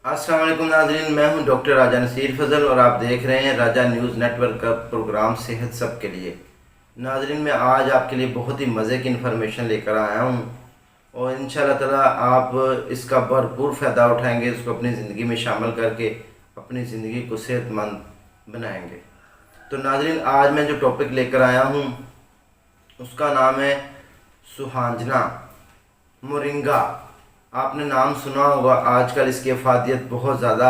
अस्सलाम वालेकुम नाज़रीन, मैं हूं डॉक्टर राजा नसीर फजल और आप देख रहे हैं राजा न्यूज़ नेटवर्क का प्रोग्राम सेहत सब के लिए। नाज़रीन, मैं आज आपके लिए बहुत ही मज़े की इन्फॉर्मेशन लेकर आया हूं और इंशाल्लाह ताला आप इसका भरपूर फ़ायदा उठाएंगे, इसको अपनी ज़िंदगी में शामिल करके अपनी ज़िंदगी को सेहतमंद बनाएंगे। तो नाज़रीन, आज मैं जो टॉपिक लेकर आया हूँ उसका नाम है सुहांजना, मोरिंगा। आपने नाम सुना होगा, आजकल इसकी अफादियत बहुत ज़्यादा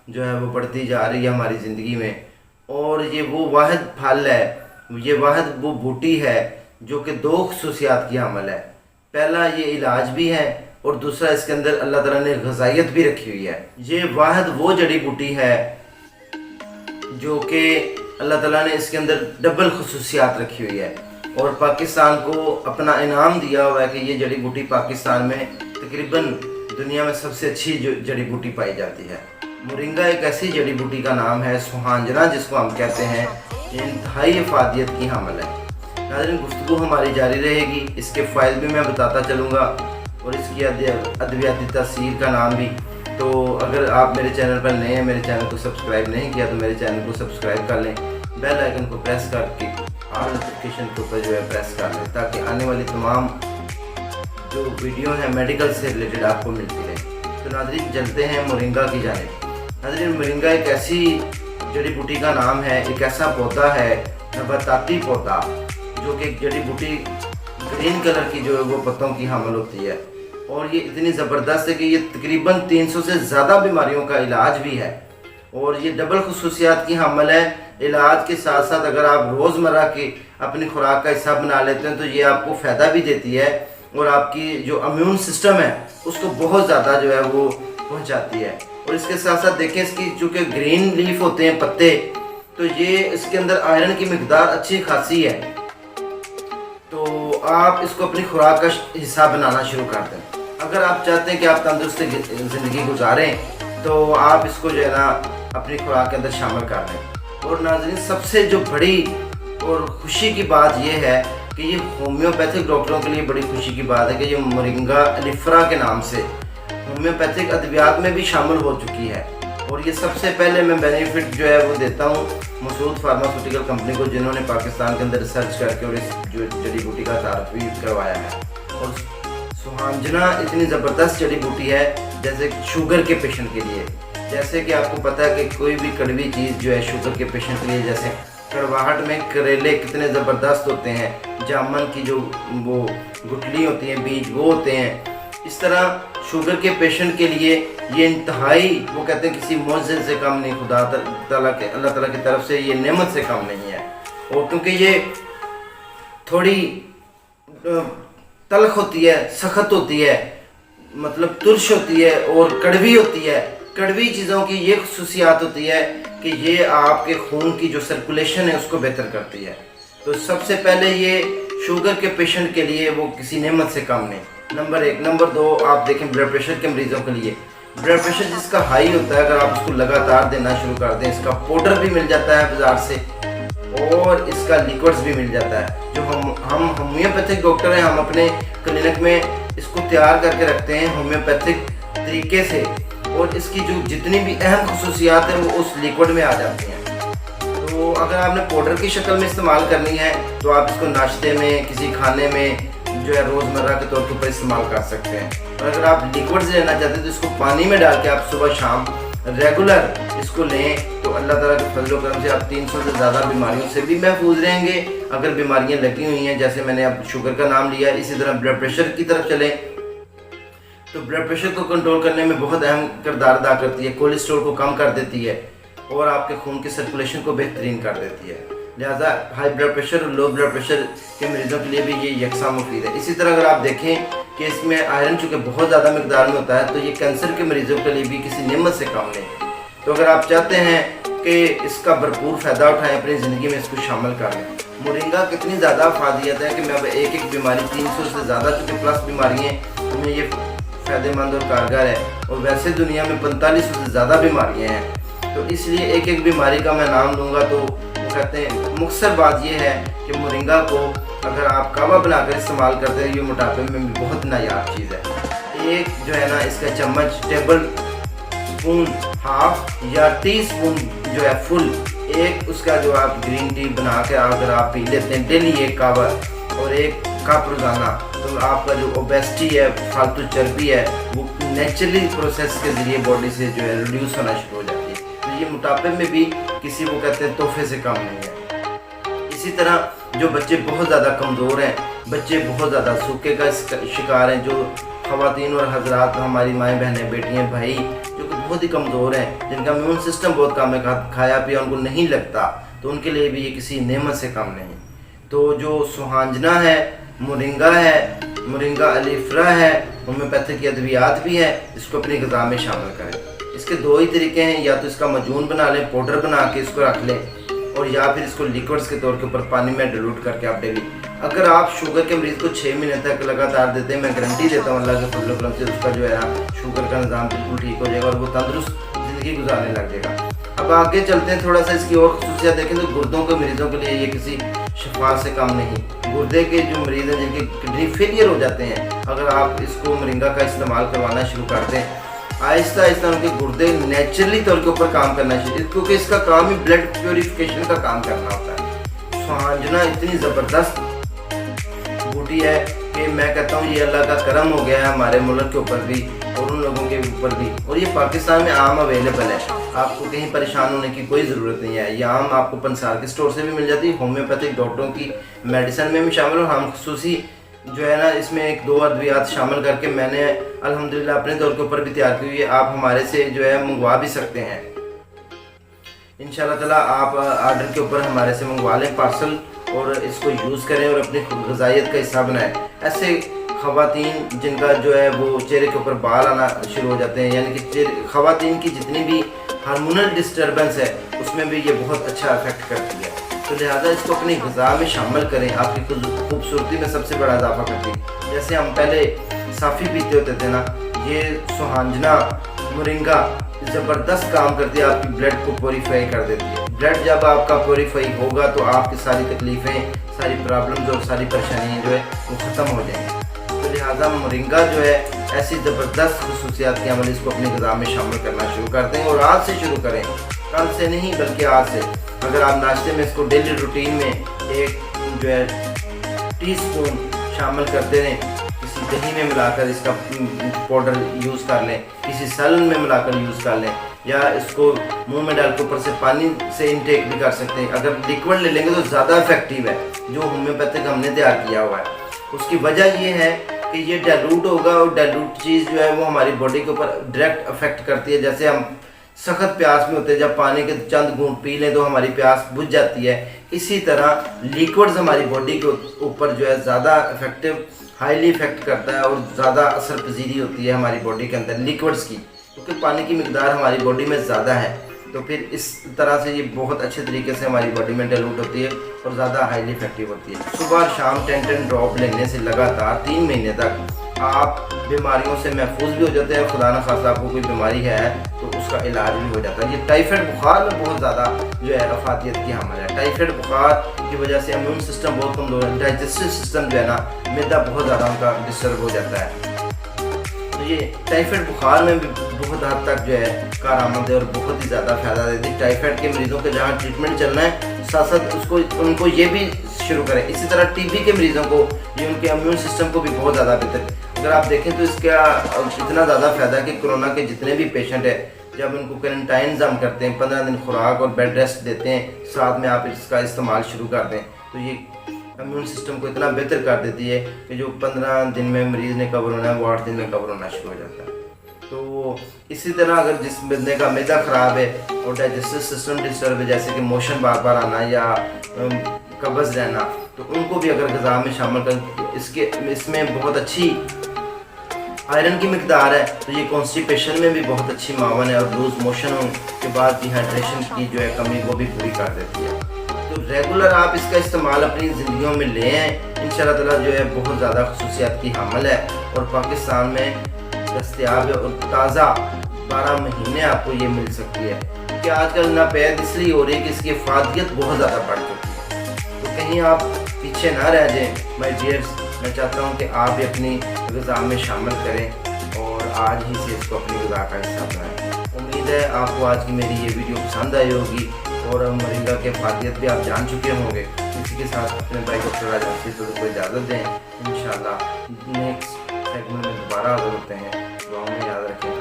जो है वो बढ़ती जा रही है हमारी ज़िंदगी में। और ये वो वाहिद फल है, ये वाहिद वो बूटी है जो कि दो खसूसियात की हामिल है। पहला, ये इलाज भी है और दूसरा, इसके अंदर अल्लाह ताला ने ग़िज़ाइयत भी रखी हुई है। ये वाहिद वो जड़ी बूटी है जो कि अल्लाह ताला ने इसके अंदर डबल खसूसियात रखी हुई है और पाकिस्तान को अपना इनाम दिया हुआ है कि ये जड़ी बूटी पाकिस्तान में तकरीबन दुनिया में सबसे अच्छी जो जड़ी बूटी पाई जाती है। मोरिंगा एक ऐसी जड़ी बूटी का नाम है, सुहांजना जिसको हम कहते हैं, ये इंतहाई अफादियत की हामिल है। नाज़रीन, गुफ्तगू हमारी जारी रहेगी, इसके फ़ायदे भी मैं बताता चलूँगा और इसकी अद्वियाती तासीर का नाम भी। तो अगर आप मेरे चैनल पर नए हैं, मेरे चैनल को सब्सक्राइब नहीं किया तो मेरे चैनल को सब्सक्राइब कर लें, बेल आइकन को प्रेस करके ऑल नोटिफिकेशन के ऊपर जो है प्रेस कर लें ताकि आने वाली तमाम जो वीडियो है मेडिकल से रिलेटेड आपको मिलती रहे। तो नाज़रीन, चलते हैं मोरिंगा की जानिब। नाज़रीन, मोरिंगा एक ऐसी जड़ी बूटी का नाम है, एक ऐसा पौधा है, नबाताती पौधा, जो कि एक जड़ी बूटी ग्रीन कलर की जो है वो पत्तों की हामिल होती है और ये इतनी ज़बरदस्त है कि ये तकरीबन 300 से ज़्यादा बीमारियों का इलाज भी है और ये डबल खसूसियात की हामिल है। इलाज के साथ साथ अगर आप रोज़मर्रा की अपनी खुराक का हिस्सा बना लेते हैं तो ये आपको फ़ायदा भी देती है और आपकी जो इम्यून सिस्टम है उसको बहुत ज़्यादा जो है वो पहुंचाती है। और इसके साथ साथ देखें, इसकी चूँकि ग्रीन लीफ होते हैं पत्ते, तो ये इसके अंदर आयरन की मिकदार अच्छी खासी है। तो आप इसको अपनी खुराक का हिस्सा बनाना शुरू कर दें। अगर आप चाहते हैं कि आप तंदुरुस्त ज़िंदगी गुजारें तो आप इसको जो है ना अपनी खुराक के अंदर शामिल कर लें। और नाज़रीन, सबसे जो बड़ी और खुशी की बात यह है कि ये होम्योपैथिक डॉक्टरों के लिए बड़ी खुशी की बात है कि ये मोरिंगा एलिफेरा के नाम से होम्योपैथिक अद्वियात में भी शामिल हो चुकी है। और ये सबसे पहले मैं बेनिफिट जो है वो देता हूँ मसूद फार्मास्यूटिकल कंपनी को, जिन्होंने पाकिस्तान के अंदर रिसर्च करके और इस जो जड़ी बूटी का तारफ़ भी करवाया है। और सुहांजना इतनी ज़बरदस्त जड़ी बूटी है जैसे शुगर के पेशेंट के लिए। जैसे कि आपको पता है कि कोई भी कड़वी चीज़ जो है शुगर के पेशेंट के लिए, जैसे कड़वाहट में करेले कितने ज़बरदस्त होते हैं, जामन की जो वो गुठली होती हैं, बीज वो होते हैं, इस तरह शुगर के पेशेंट के लिए ये इंतहाई, वो कहते हैं किसी मौज़े से कम नहीं, खुदा ताला के अल्लाह ताला की तरफ से ये नेमत से कम नहीं है। और क्योंकि ये थोड़ी तल्ख होती है, सख्त होती है, मतलब तुर्श होती है और कड़वी होती है। कड़वी चीज़ों की ये खसूसियात होती है कि ये आपके खून की जो सर्कुलेशन है उसको बेहतर करती है। तो सबसे पहले ये शुगर के पेशेंट के लिए वो किसी नेमत से कम नहीं, नंबर 1। नंबर 2, आप देखें ब्लड प्रेशर के मरीज़ों के लिए, ब्लड प्रेशर जिसका हाई होता है, अगर आप उसको लगातार देना शुरू कर दें, इसका पाउडर भी मिल जाता है बाज़ार से और इसका लिक्विड्स भी मिल जाता है। जो हम होम्योपैथिक डॉक्टर हैं, हम अपने क्लिनिक में इसको तैयार करके रखते हैं होम्योपैथिक तरीके से और इसकी जो जितनी भी अहम खसूसियात हैं वो उस लिक्विड में आ जाती हैं। तो अगर आपने पाउडर की शक्ल में इस्तेमाल करनी है तो आप इसको नाश्ते में, किसी खाने में जो है रोज़मर्रा के तौर पर इस्तेमाल कर सकते हैं। और अगर आप लिक्विड्स लेना चाहते हैं तो इसको पानी में डाल के आप सुबह शाम रेगुलर इसको लें तो अल्लाह ताला के फजल करम से आप 300 से ज़्यादा बीमारियों से भी महफूज रहेंगे। अगर बीमारियां लगी हुई हैं, जैसे मैंने अब शुगर का नाम लिया, इसी तरह ब्लड प्रेशर की तरफ चलें तो ब्लड प्रेशर को कंट्रोल करने में बहुत अहम किरदार अदा करती है, कोलेस्ट्रॉल को कम कर देती है और आपके खून की सर्कुलेशन को बेहतरीन कर देती है। लिहाजा हाई ब्लड प्रेशर और लो ब्लड प्रेशर के मरीज़ों के लिए भी ये यकसा मुफीद है। इसी तरह अगर आप देखें कि इसमें आयरन चूँकि बहुत ज़्यादा मकदार में होता है तो ये कैंसर के मरीज़ों के लिए भी किसी नेमत से कम नहीं। तो अगर आप चाहते हैं कि इसका भरपूर फ़ायदा उठाएँ, अपनी ज़िंदगी में इसको शामिल कर लें। मोरिंगा कितनी ज़्यादा अफादियत है कि मैं अब एक बीमारी, 300 से ज़्यादा चूँकि प्लस बीमारियाँ हमें ये फ़ायदेमंद और कारगर है और वैसे दुनिया में 4500 से ज़्यादा बीमारियाँ हैं। तो इसलिए एक एक बीमारी का मैं नाम दूंगा तो वो कहते हैं, मुख्तसर बात यह है कि मोरिंगा को अगर आप कावा बनाकर इस्तेमाल करते हैं, ये मोटापे में भी बहुत नायाब चीज़ है। एक जो है ना इसका चम्मच टेबल स्पून हाफ या टी स्पून जो है फुल एक उसका जो आप ग्रीन टी बना के अगर आप पी लेते हैं डेली एक कप और एक कप रोज़ाना, तो आपका जो ओबेसिटी है, फालतू चर्बी है, वो नेचुरली प्रोसेस के ज़रिए बॉडी से जो है रिड्यूस होना शुरू हो जाती है। तो ये मोटापे में भी किसी को कहते हैं तोहफे से कम नहीं है। इसी तरह जो बच्चे बहुत ज़्यादा कमज़ोर हैं, बच्चे बहुत ज़्यादा सूखे का शिकार हैं, जो ख़वातीन और हजरात, हमारी माएँ बहनें बेटियाँ भाई जो कि बहुत ही कमज़ोर हैं, जिनका इम्यून सिस्टम बहुत कम है, खाया पिया उनको नहीं लगता, तो उनके लिए भी ये किसी नेमत से कम नहीं। तो जो सुहांजना है, मोरिंगा है, मोरिंगा अलीफरा है, होम्योपैथिक अद्वियात भी है, इसको अपनी ग़िज़ा में शामिल करें। इसके दो ही तरीके हैं, या तो इसका मजून बना लें, पाउडर बना के इसको रख लें, और या फिर इसको लिक्विड्स के तौर के ऊपर पानी में डिलूट करके आप डेली, अगर आप शुगर के मरीज़ को 6 महीने तक लगातार देते हैं, मैं गारंटी देता हूँ अल्लाह के फजल करम से उसका जो है ना शुगर का निज़ाम बिल्कुल ठीक हो जाएगा और वो तंदुरुस्त ज़िंदगी गुजारने लग जाएगा। अब आगे चलते हैं, थोड़ा सा इसकी और खुसूसियात देखें तो गुर्दों के मरीज़ों के लिए ये किसी शफा से कम नहीं। गुर्दे के जो मरीज़ हैं जिनके किडनी फेलियर हो जाते हैं, अगर आप इसको मोरिंगा का इस्तेमाल करवाना शुरू कर दें, आहिस्ता आहिस्ता उनके गुर्दे नेचुरली तौर के ऊपर काम करना चाहिए, क्योंकि इसका काम ही ब्लड प्योरीफिकेशन का काम करना होता है। सुहांजना इतनी ज़बरदस्त बूटी है कि मैं कहता हूँ ये अल्लाह का करम हो गया है हमारे मुल्क के ऊपर भी और उन लोगों के ऊपर भी, और ये पाकिस्तान में आम अवेलेबल है, आपको कहीं परेशान होने की कोई ज़रूरत नहीं है। ये आम आपको पंसार के स्टोर से भी मिल जाती है, होम्योपैथिक डॉक्टरों की मेडिसिन में भी शामिल, और हम खुसूसी जो है ना इसमें 1-2 अद्वियात शामिल करके मैंने अल्हम्दुलिल्लाह अपने तौर के ऊपर भी तैयार की हुई है। आप हमारे से जो है मंगवा भी सकते हैं इंशाल्लाह ताला। आप आर्डर के ऊपर हमारे से मंगवा लें पार्सल और इसको यूज़ करें और अपनी ग़िज़ाइयत का हिस्सा बनाएं। ऐसे ख़वातीन जिनका जो है वो चेहरे के ऊपर बाल आना शुरू हो जाते हैं, यानी कि ख़वातीन की जितनी भी हार्मोनल डिस्टर्बेंस है उसमें भी ये बहुत अच्छा इफेक्ट करती है। तो लिहाजा इसको अपनी ग़िज़ा में शामिल करें, आपकी खूबसूरती में सबसे बड़ा इजाफा करती है। जैसे हम पहले साफ़ी पीते होते थे ना, ये सुहांजना मोरिंगा ज़बरदस्त काम करती है, आपकी ब्लड को प्योरीफाई कर देती है। ब्लड जब आपका प्योरीफाई होगा तो आपकी सारी तकलीफ़ें, सारी प्रॉब्लम्स और सारी परेशानियाँ जो है वो ख़त्म हो जाएंगी। तो लिहाजा मोरिंगा जो है ऐसी ज़बरदस्त खुसूसियात के अमल, इसको अपनी ग़िज़ा में शामिल करना शुरू कर दें, और आज से शुरू करें, कल से नहीं बल्कि आज से। अगर आप नाश्ते में इसको डेली रूटीन में एक जो है टीस्पून शामिल करते रहें, किसी दही में मिलाकर इसका पाउडर यूज़ कर लें, किसी सलन में मिलाकर यूज़ कर लें, या इसको मुंह में डाल के ऊपर से पानी से इंटेक भी कर सकते हैं। अगर लिक्विड ले लेंगे तो ज़्यादा इफेक्टिव है, जो होम्योपैथिक हमने तैयार किया हुआ है। उसकी वजह ये है कि ये डाइल्यूट होगा, और डाइल्यूट चीज़ जो है वो हमारी बॉडी के ऊपर डायरेक्ट अफेक्ट करती है। जैसे हम सख्त प्यास में होते हैं, जब पानी के चंद घूंट पी लें तो हमारी प्यास बुझ जाती है, इसी तरह लिक्विड्स हमारी बॉडी के ऊपर जो है ज़्यादा इफेक्टिव, हाईली इफेक्ट करता है, और ज़्यादा असर पजीरी होती है हमारी बॉडी के अंदर लिक्विड्स की, क्योंकि पानी की मिकदार हमारी बॉडी में ज़्यादा है। तो फिर इस तरह से ये बहुत अच्छे तरीके से हमारी बॉडी में डाइल्यूट होती है और ज़्यादा हाईली इफेक्टिव होती है। सुबह और शाम 10 ड्रॉप लेने से लगातार 3 महीने तक आप बीमारियों से महफूज भी हो जाते हैं। खुदा न खास्ता आपको कोई बीमारी है तो उसका इलाज भी हो जाता है। ये टाइफाइड बुखार में बहुत ज़्यादा जो है अफादियत की हामिल है। टाइफाइड बुखार की वजह से इम्यून सिस्टम बहुत कमज़ोर है, डाइजेस्टिव सिस्टम जो है ना, मैदा बहुत ज़्यादा उनका डिस्टर्ब हो जाता है। तो ये टाइफाइड बुखार में भी बहुत हद तक जो है कारआमद है और बहुत ही ज़्यादा फ़ायदा देती है। टाइफाइड के मरीज़ों के जहाँ ट्रीटमेंट चलना है, साथ साथ उनको ये भी शुरू करें। इसी तरह टीबी के मरीज़ों को ये उनके इम्यून सिस्टम को भी बहुत ज़्यादा बेहतर, अगर आप देखें तो इसका इतना ज़्यादा फ़ायदा कि कोरोना के जितने भी पेशेंट है, जब उनको क्वारंटाइन हम करते हैं, 15 दिन खुराक और बेड रेस्ट देते हैं, साथ में आप इसका इस्तेमाल शुरू कर दें, तो ये इम्यून सिस्टम को इतना बेहतर कर देती है कि जो 15 दिन में मरीज़ ने कवर होना है वो 8 दिन में कवर होना शुरू हो जाता है। तो इसी तरह अगर जिस बंदे का मैदा ख़राब है और डाइजेस्टिव सिस्टम डिस्टर्ब है, जैसे कि मोशन बार बार आना या कब्ज़ रहना, तो उनको भी अगर ग़िज़ा में शामिल कर, इसमें बहुत अच्छी आयरन की मिकदार है, तो ये कॉन्स्टिपेशन में भी बहुत अच्छी मावन है, और लूज मोशन के बाद डिहाइड्रेशन की जो है कमी वो भी पूरी कर देती है। तो रेगुलर आप इसका इस्तेमाल अपनी ज़िंदगियों में ले हैं, इंशाल्लाह ताला जो है बहुत ज़्यादा खुसूसियात की हामिल है और पाकिस्तान में दस्तयाब है, और ताज़ा 12 महीने आपको ये मिल सकती है। क्योंकि आजकल नापैद इसलिए हो रही है कि इसकी अफादियत बहुत ज़्यादा बढ़ चुकी है, तो कहीं आप पीछे ना रह जाएँ माय डियर्स। मैं चाहता हूँ कि आप भी अपनी ग़िज़ा में शामिल करें और आज ही से इसको अपनी ग़िज़ा का हिस्सा बनाएं। उम्मीद امید ہے آپ کو آج کی میری یہ ویڈیو پسند آئی ہوگی اور مرنگا کے فائدیت بھی آپ جان چکے ہوں گے۔ اسی کے ساتھ اپنے بھائی ڈاکٹر راجہ نصیر فضل کو اجازت دیں، انشاءاللہ نیکسٹ سیگمنٹ میں دوبارہ حاضر ہوتے ہیں۔ دعاؤں میں یاد رکھیں۔